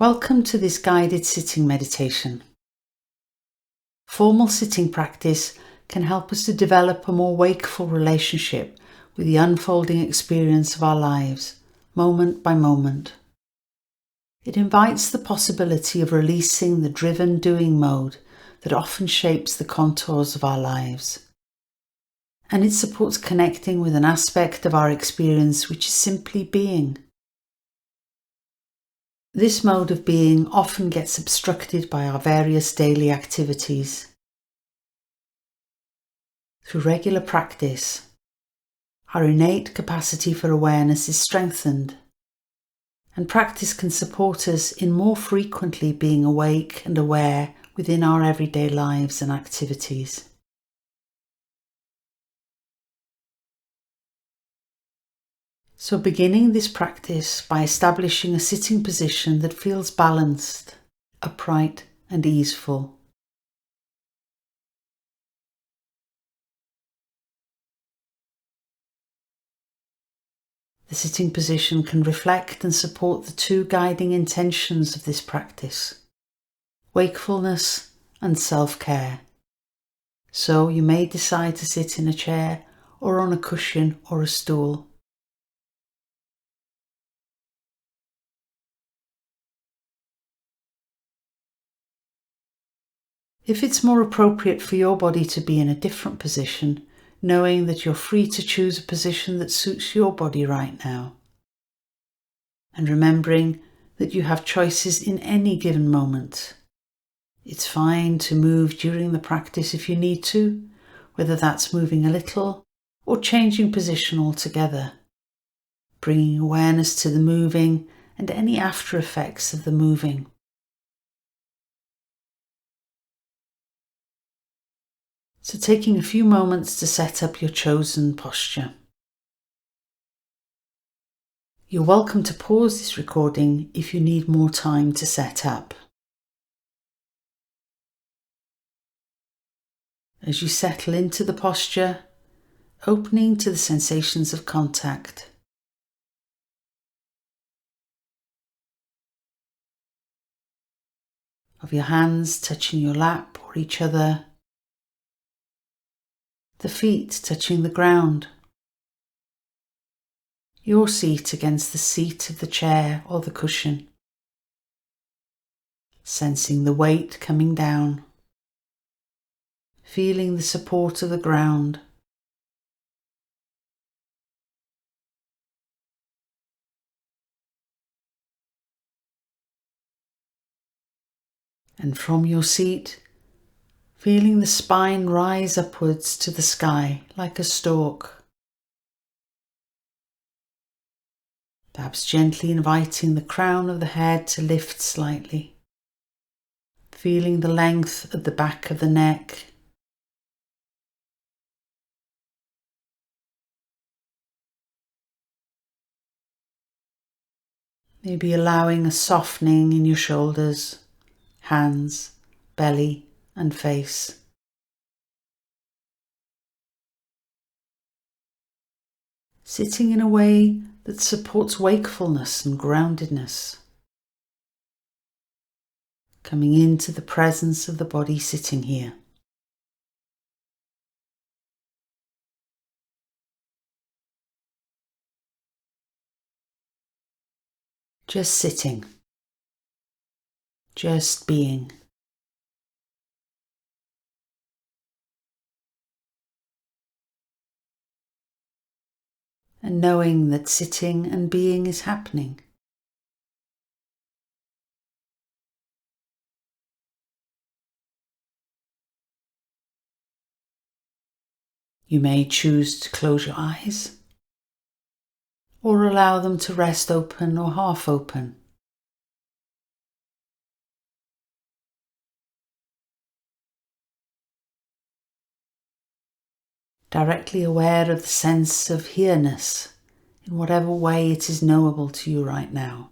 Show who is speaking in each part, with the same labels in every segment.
Speaker 1: Welcome to this guided sitting meditation. Formal sitting practice can help us to develop a more wakeful relationship with the unfolding experience of our lives, moment by moment. It invites the possibility of releasing the driven doing mode that often shapes the contours of our lives. And it supports connecting with an aspect of our experience which is simply being. This mode of being often gets obstructed by our various daily activities. Through regular practice, our innate capacity for awareness is strengthened, and practice can support us in more frequently being awake and aware within our everyday lives and activities. So beginning this practice by establishing a sitting position that feels balanced, upright and easeful. The sitting position can reflect and support the two guiding intentions of this practice: wakefulness and self-care. So you may decide to sit in a chair or on a cushion or a stool. If it's more appropriate for your body to be in a different position, knowing that you're free to choose a position that suits your body right now. And remembering that you have choices in any given moment. It's fine to move during the practice if you need to, whether that's moving a little or changing position altogether, bringing awareness to the moving and any after effects of the moving. So taking a few moments to set up your chosen posture. You're welcome to pause this recording if you need more time to set up. As you settle into the posture, opening to the sensations of contact. Of your hands touching your lap or each other. The feet touching the ground. Your seat against the seat of the chair or the cushion. Sensing the weight coming down. Feeling the support of the ground. And from your seat, feeling the spine rise upwards to the sky like a stalk. Perhaps gently inviting the crown of the head to lift slightly. Feeling the length at the back of the neck. Maybe allowing a softening in your shoulders, hands, belly and face. Sitting in a way that supports wakefulness and groundedness. Coming into the presence of the body sitting here. Just sitting. Just being. And knowing that sitting and being is happening. You may choose to close your eyes or allow them to rest open or half open. Directly aware of the sense of here-ness in whatever way it is knowable to you right now.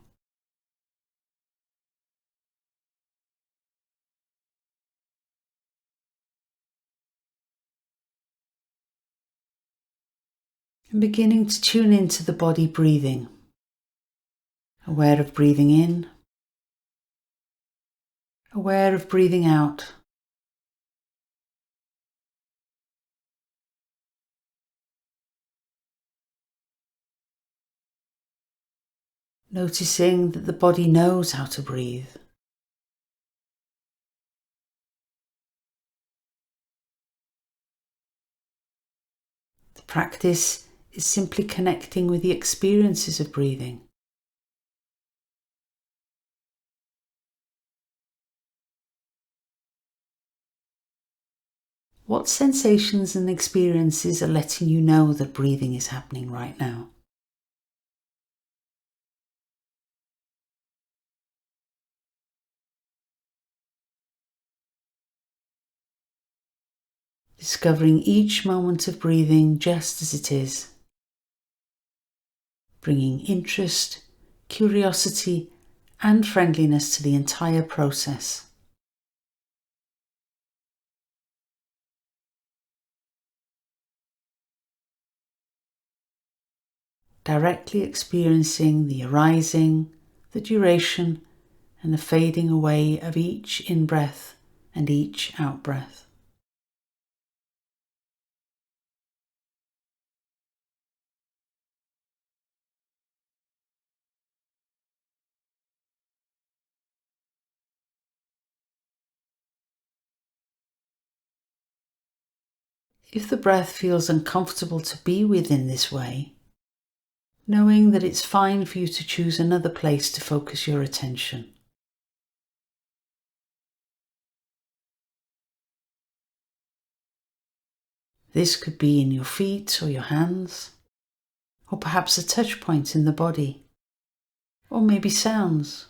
Speaker 1: And beginning to tune into the body breathing. Aware of breathing in aware of breathing out. Noticing that the body knows how to breathe. The practice is simply connecting with the experiences of breathing. What sensations and experiences are letting you know that breathing is happening right now? Discovering each moment of breathing just as it is, bringing interest, curiosity, and friendliness to the entire process. Directly experiencing the arising, the duration, and the fading away of each in-breath and each out-breath. If the breath feels uncomfortable to be with in this way, knowing that it's fine for you to choose another place to focus your attention. This could be in your feet or your hands, or perhaps a touch point in the body, or maybe sounds.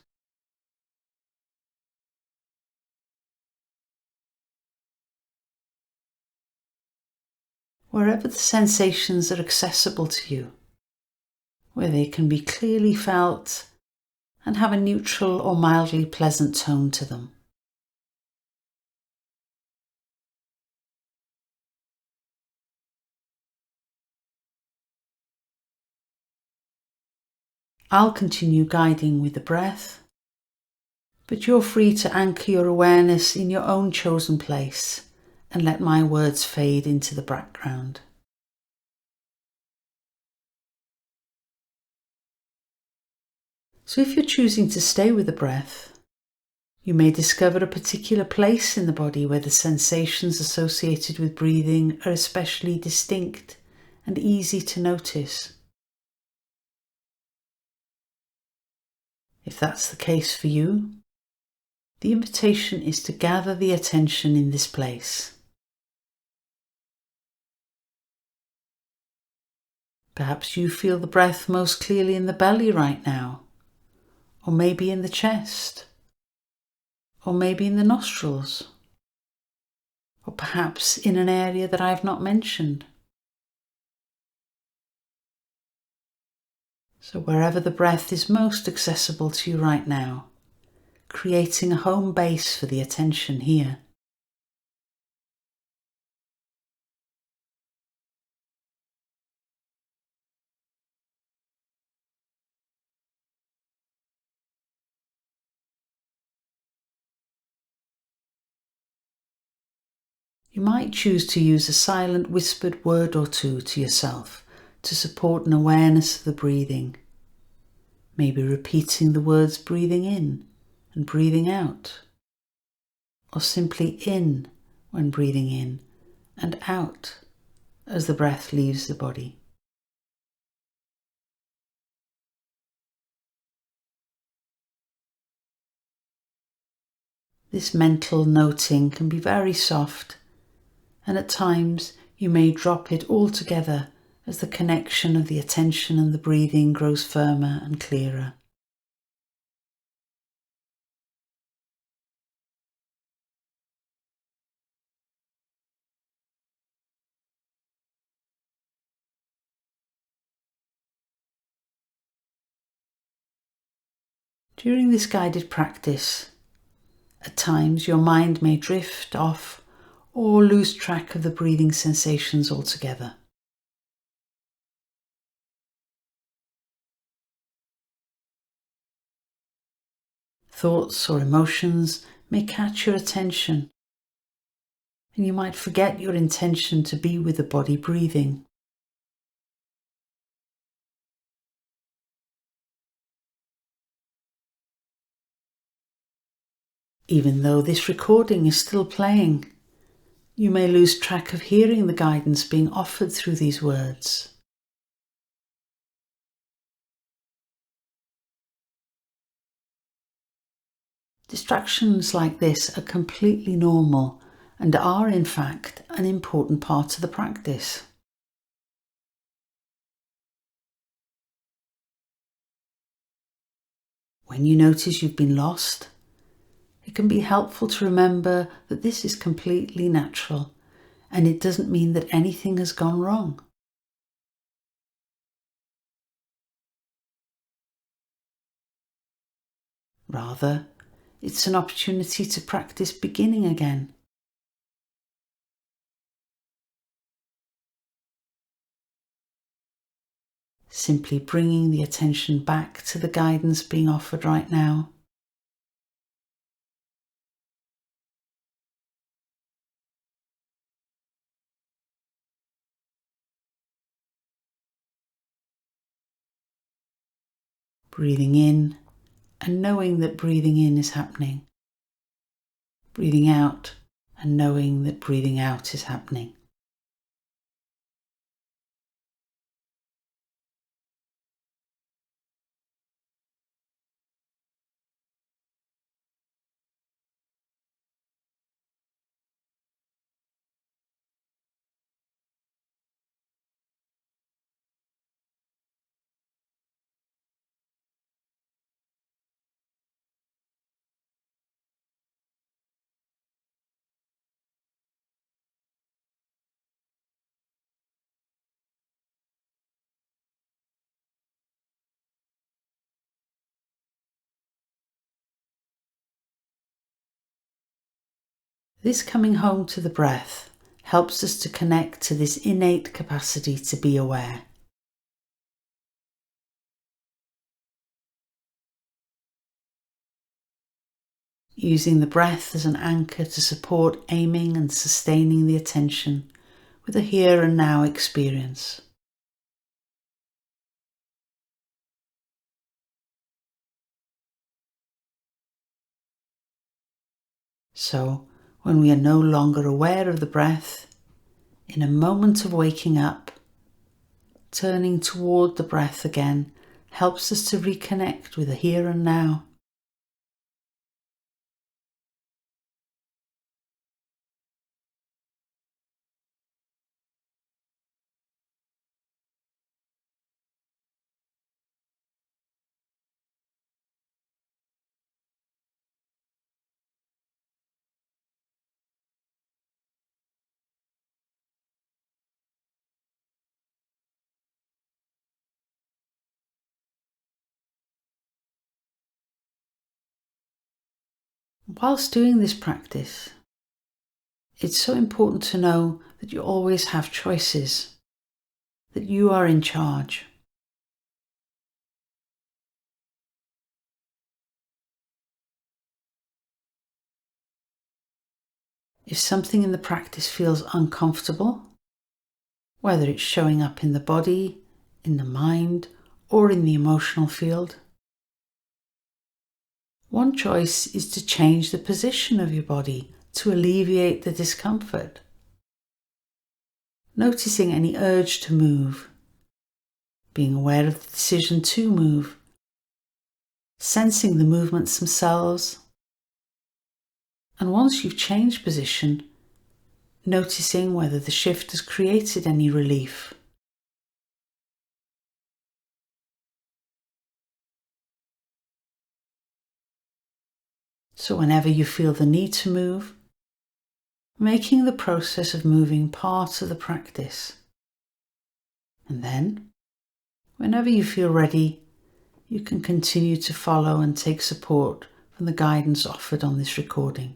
Speaker 1: Wherever the sensations are accessible to you, where they can be clearly felt and have a neutral or mildly pleasant tone to them. I'll continue guiding with the breath, but you're free to anchor your awareness in your own chosen place and let my words fade into the background. So if you're choosing to stay with the breath, you may discover a particular place in the body where the sensations associated with breathing are especially distinct and easy to notice. If that's the case for you, the invitation is to gather the attention in this place. Perhaps you feel the breath most clearly in the belly right now, or maybe in the chest, or maybe in the nostrils, or perhaps in an area that I have not mentioned. So wherever the breath is most accessible to you right now, creating a home base for the attention here. You might choose to use a silent whispered word or two to yourself to support an awareness of the breathing. Maybe repeating the words breathing in and breathing out, or simply in when breathing in and out as the breath leaves the body. This mental noting can be very soft, and at times you may drop it altogether as the connection of the attention and the breathing grows firmer and clearer. During this guided practice, at times your mind may drift off or lose track of the breathing sensations altogether. Thoughts or emotions may catch your attention, and you might forget your intention to be with the body breathing. Even though this recording is still playing, you may lose track of hearing the guidance being offered through these words. Distractions like this are completely normal and are, in fact, an important part of the practice. When you notice you've been lost, it can be helpful to remember that this is completely natural and it doesn't mean that anything has gone wrong. Rather, it's an opportunity to practice beginning again. Simply bringing the attention back to the guidance being offered right now. Breathing in and knowing that breathing in is happening. Breathing out and knowing that breathing out is happening. This coming home to the breath helps us to connect to this innate capacity to be aware. Using the breath as an anchor to support aiming and sustaining the attention with a here and now experience. So, when we are no longer aware of the breath, in a moment of waking up, turning toward the breath again helps us to reconnect with the here and now. Whilst doing this practice, it's so important to know that you always have choices, that you are in charge. If something in the practice feels uncomfortable, whether it's showing up in the body, in the mind, or in the emotional field, one choice is to change the position of your body to alleviate the discomfort. Noticing any urge to move, being aware of the decision to move, sensing the movements themselves, and once you've changed position, noticing whether the shift has created any relief. So whenever you feel the need to move, making the process of moving part of the practice. And then, whenever you feel ready, you can continue to follow and take support from the guidance offered on this recording.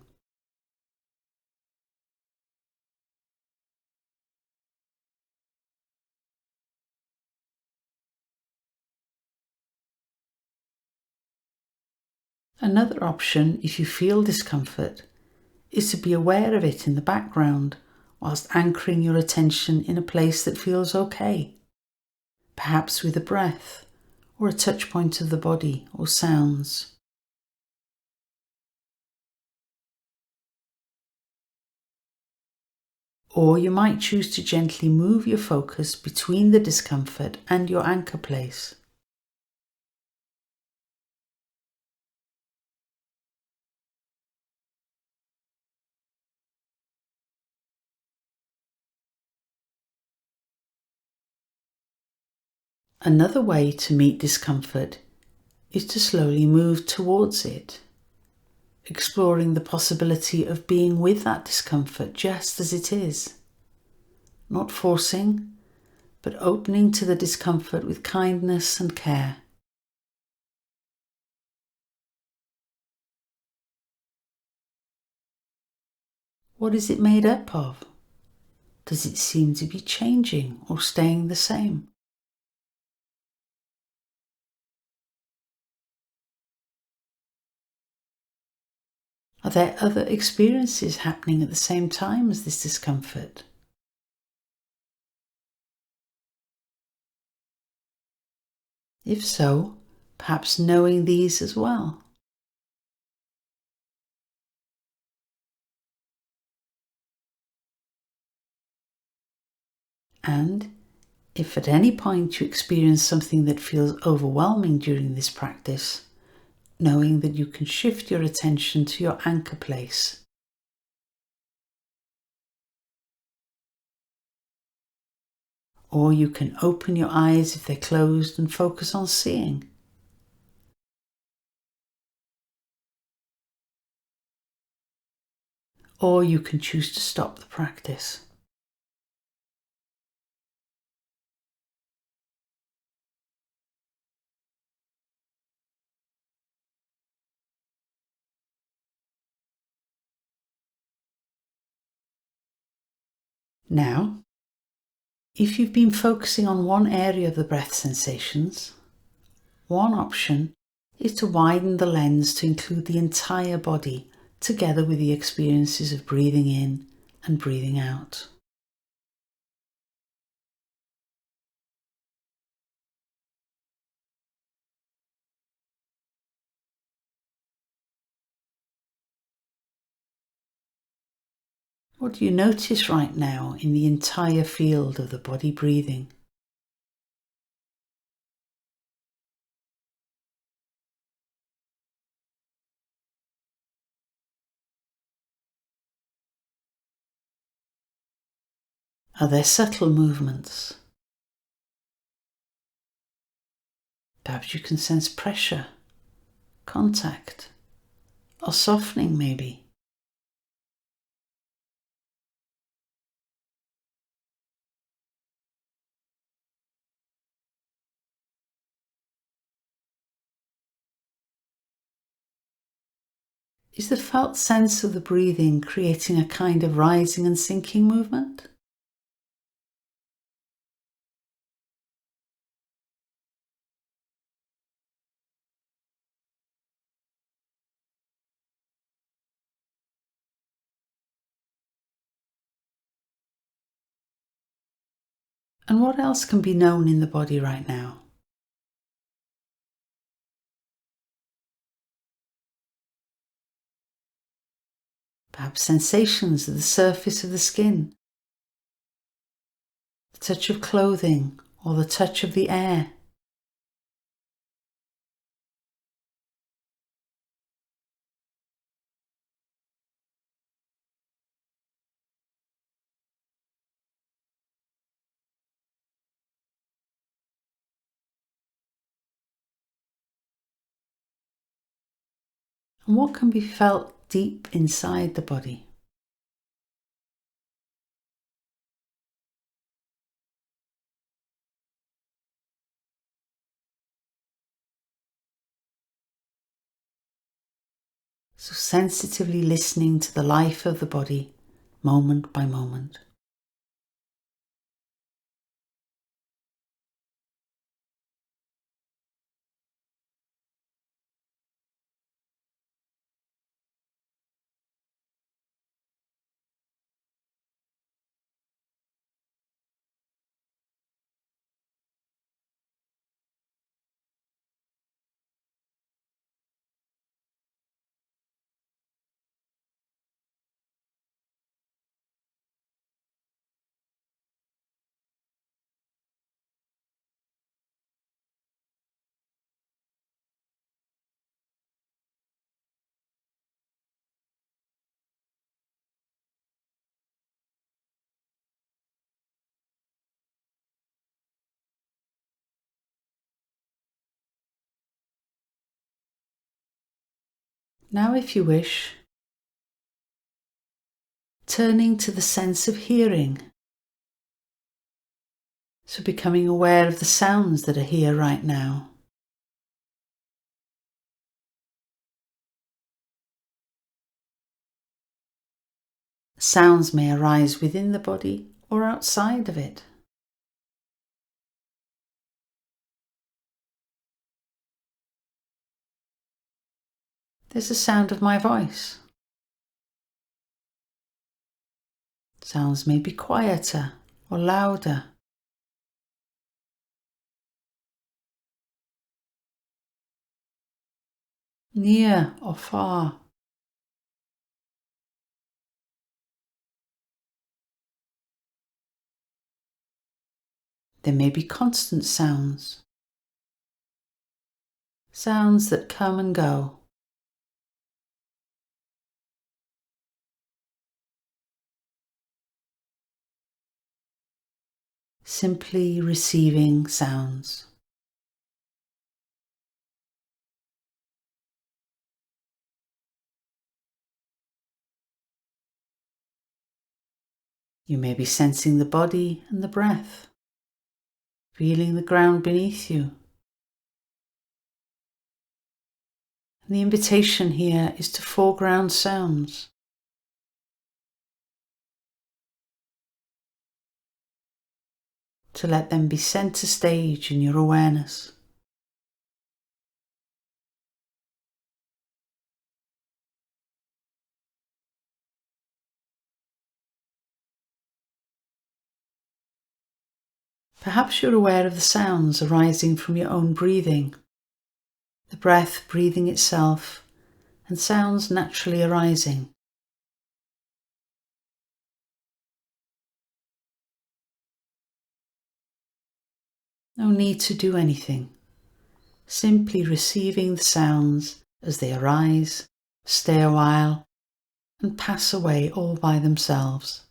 Speaker 1: Another option, if you feel discomfort, is to be aware of it in the background whilst anchoring your attention in a place that feels okay, perhaps with a breath or a touch point of the body or sounds. Or you might choose to gently move your focus between the discomfort and your anchor place. Another way to meet discomfort is to slowly move towards it, exploring the possibility of being with that discomfort just as it is, not forcing, but opening to the discomfort with kindness and care. What is it made up of? Does it seem to be changing or staying the same? Are there other experiences happening at the same time as this discomfort? If so, perhaps knowing these as well. And if at any point you experience something that feels overwhelming during this practice, knowing that you can shift your attention to your anchor place. Or you can open your eyes if they're closed and focus on seeing. Or you can choose to stop the practice. Now, if you've been focusing on one area of the breath sensations, one option is to widen the lens to include the entire body together with the experiences of breathing in and breathing out. What do you notice right now in the entire field of the body breathing? Are there subtle movements? Perhaps you can sense pressure, contact, or softening maybe. Is the felt sense of the breathing creating a kind of rising and sinking movement? And what else can be known in the body right now? Perhaps sensations at the surface of the skin, the touch of clothing, or the touch of the air. And what can be felt deep inside the body? So sensitively listening to the life of the body, moment by moment. Now, if you wish, turning to the sense of hearing. So becoming aware of the sounds that are here right now. Sounds may arise within the body or outside of it. There's the sound of my voice. Sounds may be quieter or louder. Near or far. There may be constant sounds. Sounds that come and go. Simply receiving sounds. You may be sensing the body and the breath, feeling the ground beneath you. And the invitation here is to foreground sounds. To let them be center stage in your awareness. Perhaps you're aware of the sounds arising from your own breathing, the breath breathing itself, and sounds naturally arising. No need to do anything, simply receiving the sounds as they arise, stay a while, and pass away all by themselves.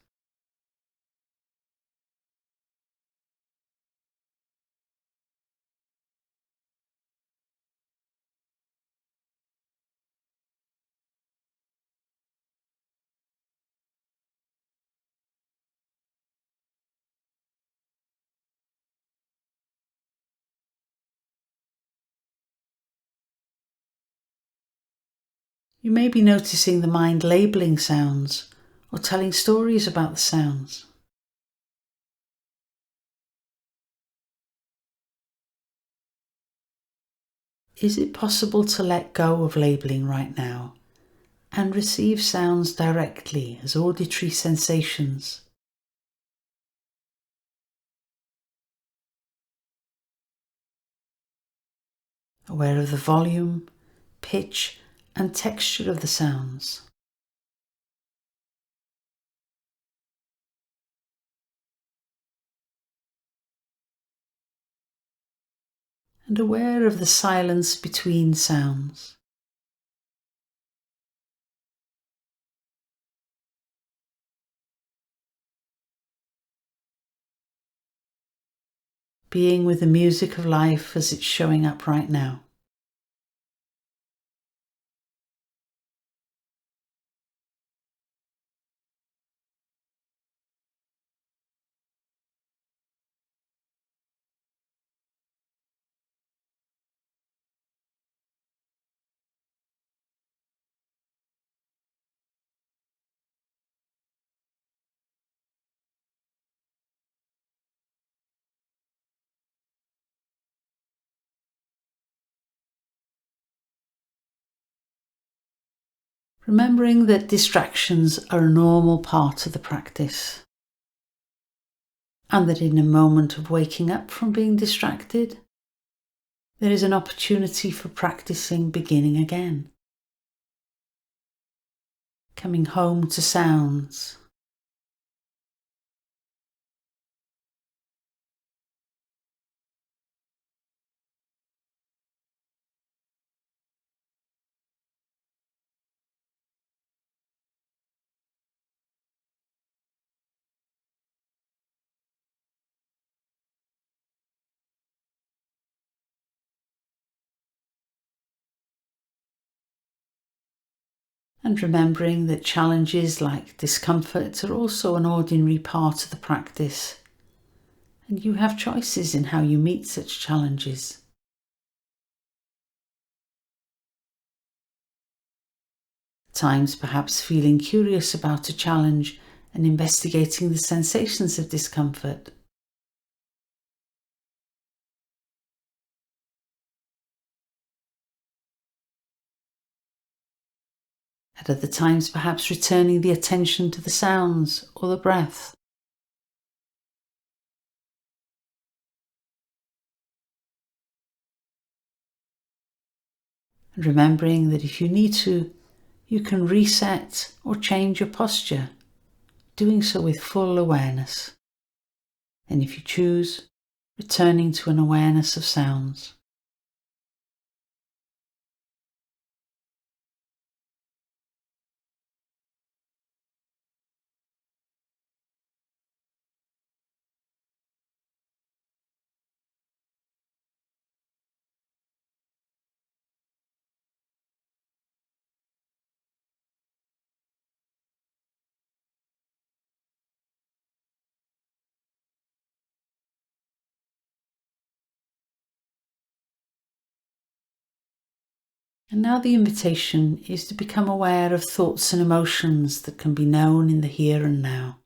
Speaker 1: You may be noticing the mind labeling sounds or telling stories about the sounds. Is it possible to let go of labeling right now and receive sounds directly as auditory sensations? Aware of the volume, pitch, and texture of the sounds. And aware of the silence between sounds. Being with the music of life as it's showing up right now. Remembering that distractions are a normal part of the practice, and that in a moment of waking up from being distracted, there is an opportunity for practicing beginning again. Coming home to sounds. And remembering that challenges like discomfort are also an ordinary part of the practice, and you have choices in how you meet such challenges. At times perhaps feeling curious about a challenge and investigating the sensations of discomfort. At other times perhaps returning the attention to the sounds or the breath. And remembering that if you need to, you can reset or change your posture, doing so with full awareness. And if you choose, returning to an awareness of sounds. And now the invitation is to become aware of thoughts and emotions that can be known in the here and now.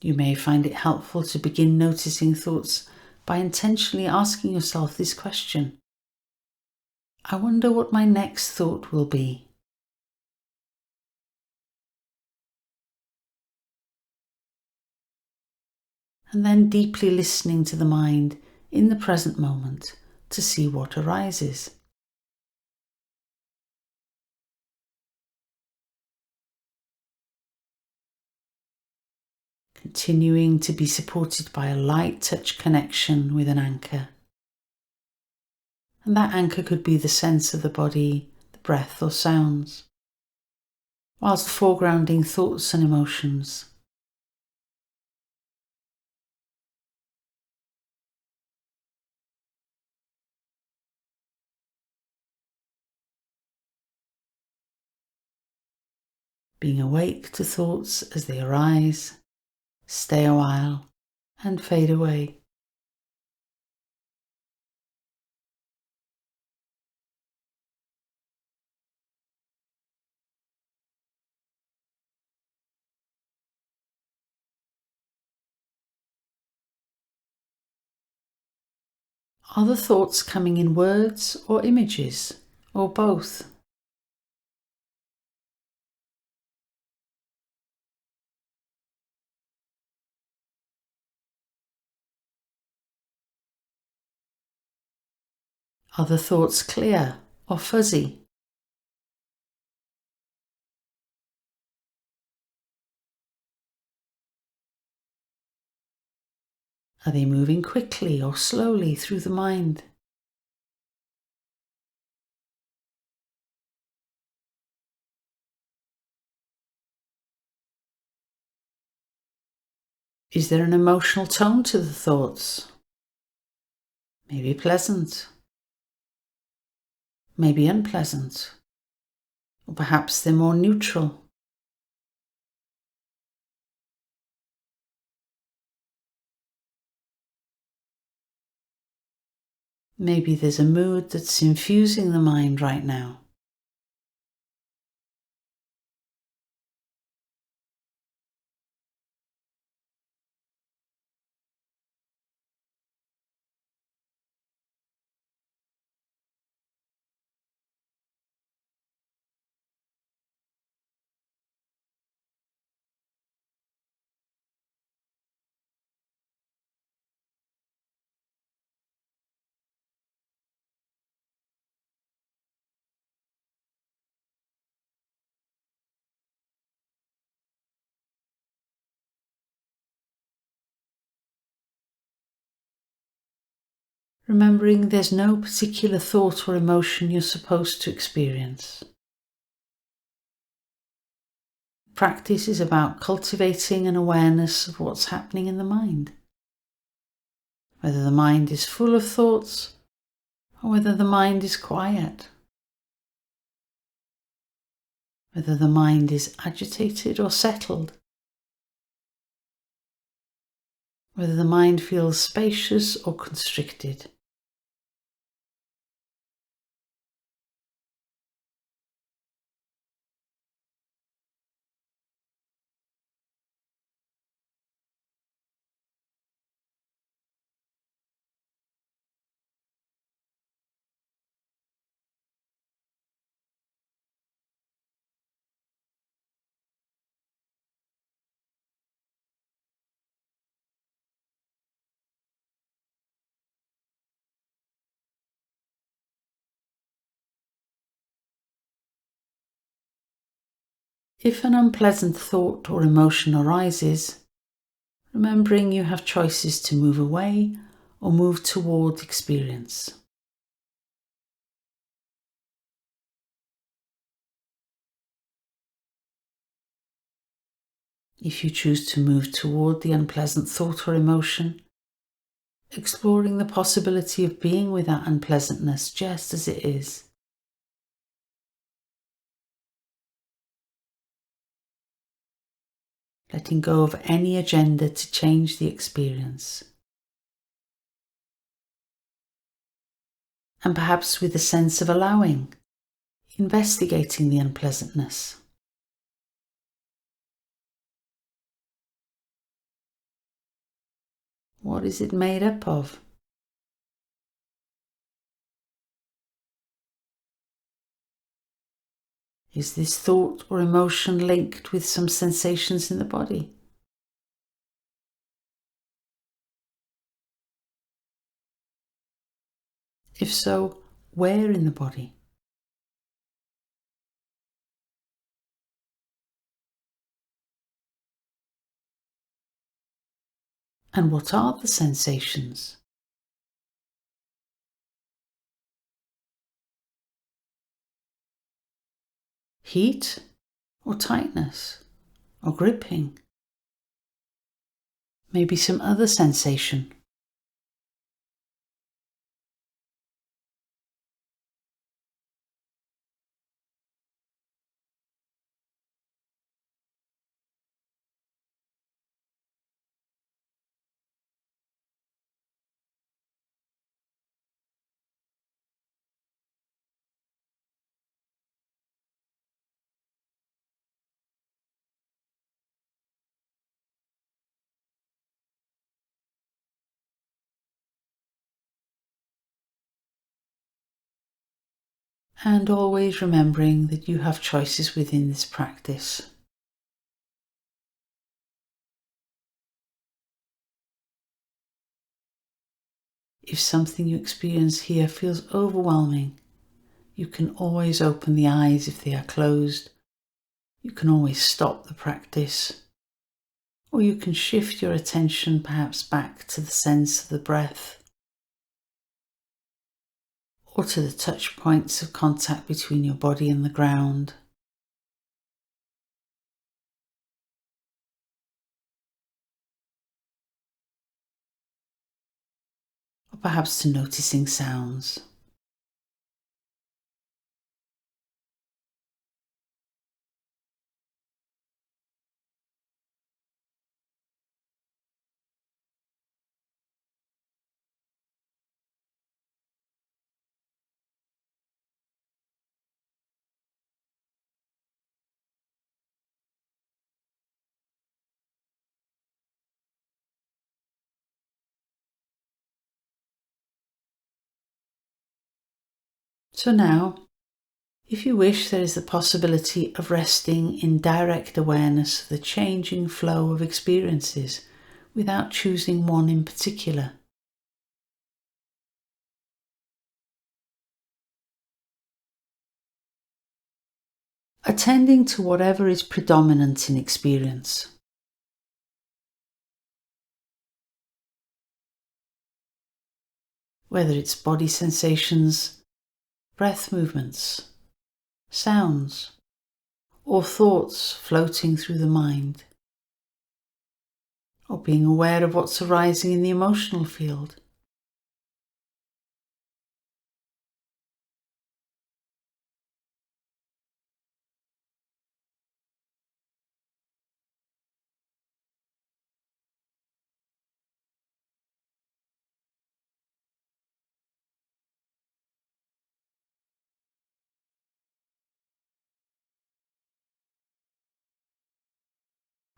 Speaker 1: You may find it helpful to begin noticing thoughts by intentionally asking yourself this question: I wonder what my next thought will be. And then deeply listening to the mind in the present moment to see what arises. Continuing to be supported by a light touch connection with an anchor. And that anchor could be the sense of the body, the breath or sounds, whilst foregrounding thoughts and emotions. Being awake to thoughts as they arise, stay a while, and fade away. Are the thoughts coming in words or images, or both? Are the thoughts clear or fuzzy? Are they moving quickly or slowly through the mind? Is there an emotional tone to the thoughts? Maybe pleasant, maybe unpleasant, or perhaps they're more neutral. Maybe there's a mood that's infusing the mind right now. Remembering there's no particular thought or emotion you're supposed to experience. Practice is about cultivating an awareness of what's happening in the mind. whether the mind is full of thoughts or whether the mind is quiet, whether the mind is agitated or settled, whether the mind feels spacious or constricted. If an unpleasant thought or emotion arises, remembering you have choices to move away or move toward experience. If you choose to move toward the unpleasant thought or emotion, exploring the possibility of being with that unpleasantness just as it is. Letting go of any agenda to change the experience. And perhaps with a sense of allowing, investigating the unpleasantness. What is it made up of? Is this thought or emotion linked with some sensations in the body? If so, where in the body? And what are the sensations? Heat or tightness or gripping? Maybe some other sensation. And always remembering that you have choices within this practice. If something you experience here feels overwhelming, you can always open the eyes if they are closed. You can always stop the practice. Or you can shift your attention perhaps back to the sense of the breath, or to the touch points of contact between your body and the ground. Or perhaps to noticing sounds. So now, if you wish, there is the possibility of resting in direct awareness of the changing flow of experiences without choosing one in particular. Attending to whatever is predominant in experience. Whether it's body sensations, breath movements, sounds, or thoughts floating through the mind, or being aware of what's arising in the emotional field.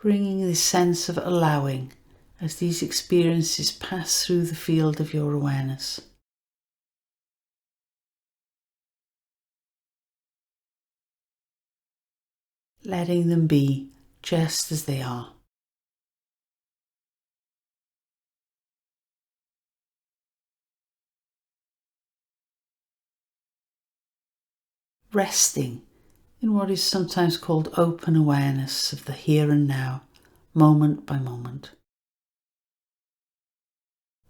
Speaker 1: bringing this sense of allowing as these experiences pass through the field of your awareness. Letting them be just as they are. Resting in what is sometimes called open awareness of the here and now, moment by moment.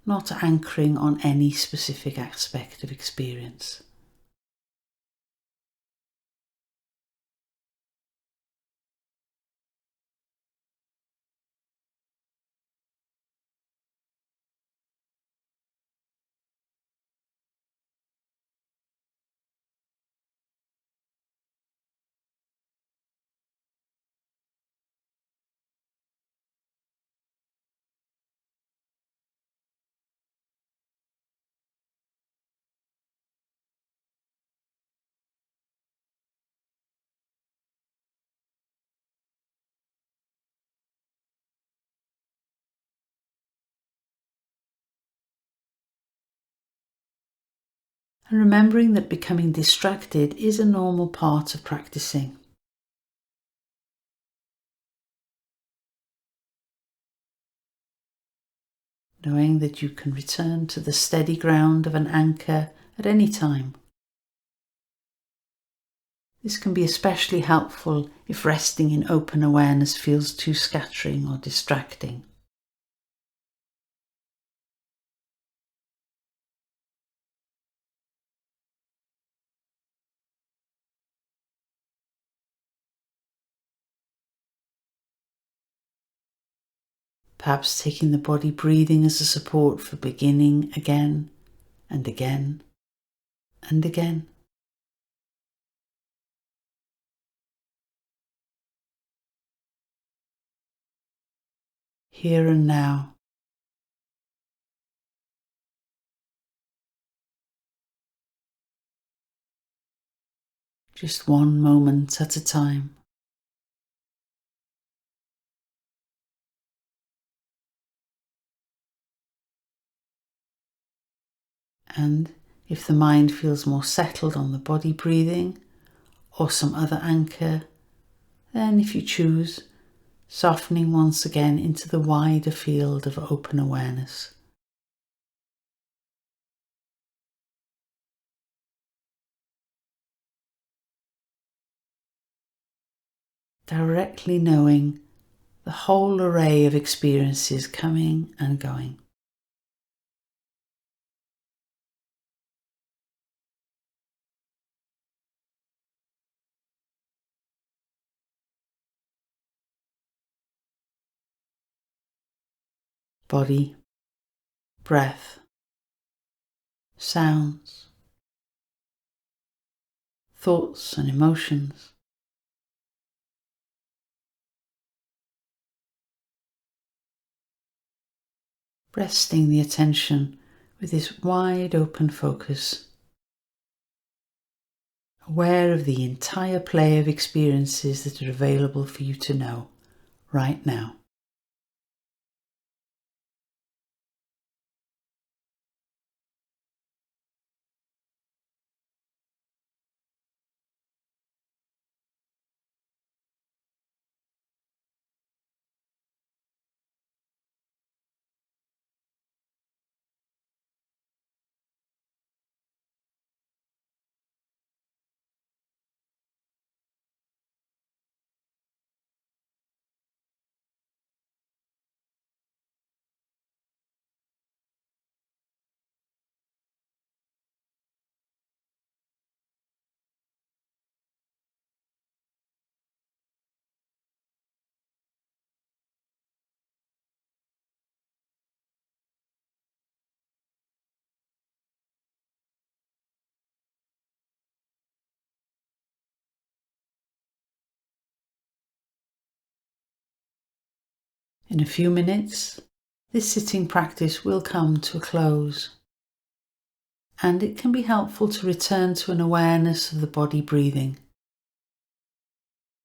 Speaker 1: Not anchoring on any specific aspect of experience. And remembering that becoming distracted is a normal part of practicing. Knowing that you can return to the steady ground of an anchor at any time. This can be especially helpful if resting in open awareness feels too scattering or distracting. Perhaps taking the body breathing as a support for beginning again and again and again. Here and now. Just one moment at a time. And if the mind feels more settled on the body breathing or some other anchor, then if you choose, softening once again into the wider field of open awareness. Directly knowing the whole array of experiences coming and going. Body, breath, sounds, thoughts and emotions. Resting the attention with this wide open focus, aware of the entire play of experiences that are available for you to know right now. In a few minutes, this sitting practice will come to a close, and it can be helpful to return to an awareness of the body breathing,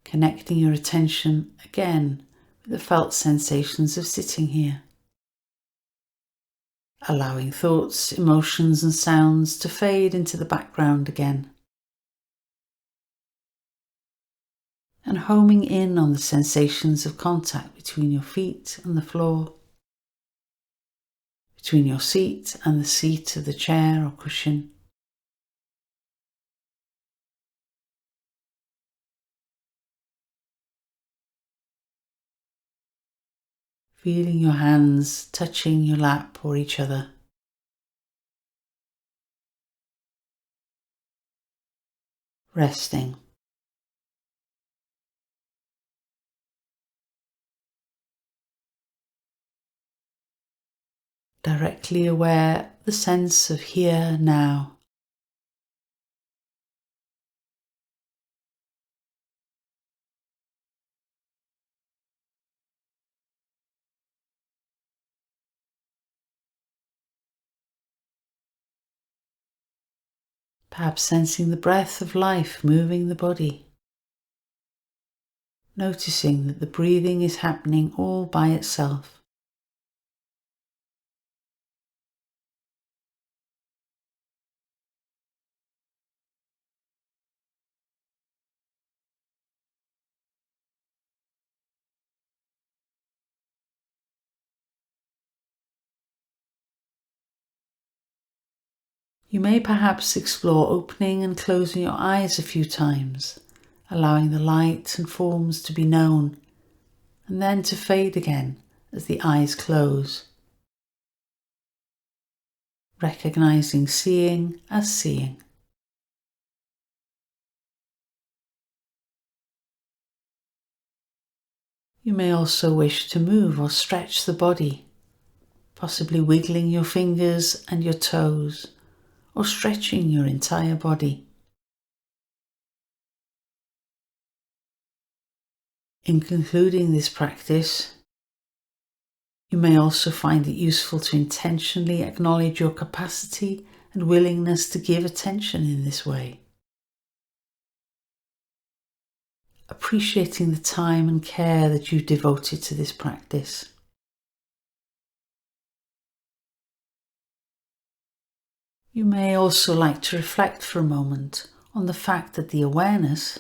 Speaker 1: connecting your attention again with the felt sensations of sitting here. Allowing thoughts, emotions and sounds to fade into the background again. And homing in on the sensations of contact between your feet and the floor, between your seat and the seat of the chair or cushion. Feeling your hands touching your lap or each other. Resting. Directly aware of the sense of here now. Perhaps sensing the breath of life moving the body. Noticing that the breathing is happening all by itself. You may perhaps explore opening and closing your eyes a few times, allowing the light and forms to be known, and then to fade again as the eyes close. Recognizing seeing as seeing. You may also wish to move or stretch the body, possibly wiggling your fingers and your toes, or stretching your entire body. In concluding this practice, you may also find it useful to intentionally acknowledge your capacity and willingness to give attention in this way. Appreciating the time and care that you've devoted to this practice. You may also like to reflect for a moment on the fact that the awareness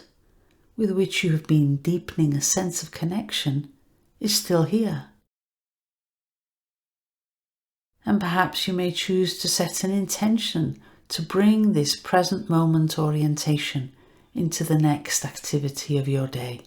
Speaker 1: with which you have been deepening a sense of connection is still here. And perhaps you may choose to set an intention to bring this present moment orientation into the next activity of your day.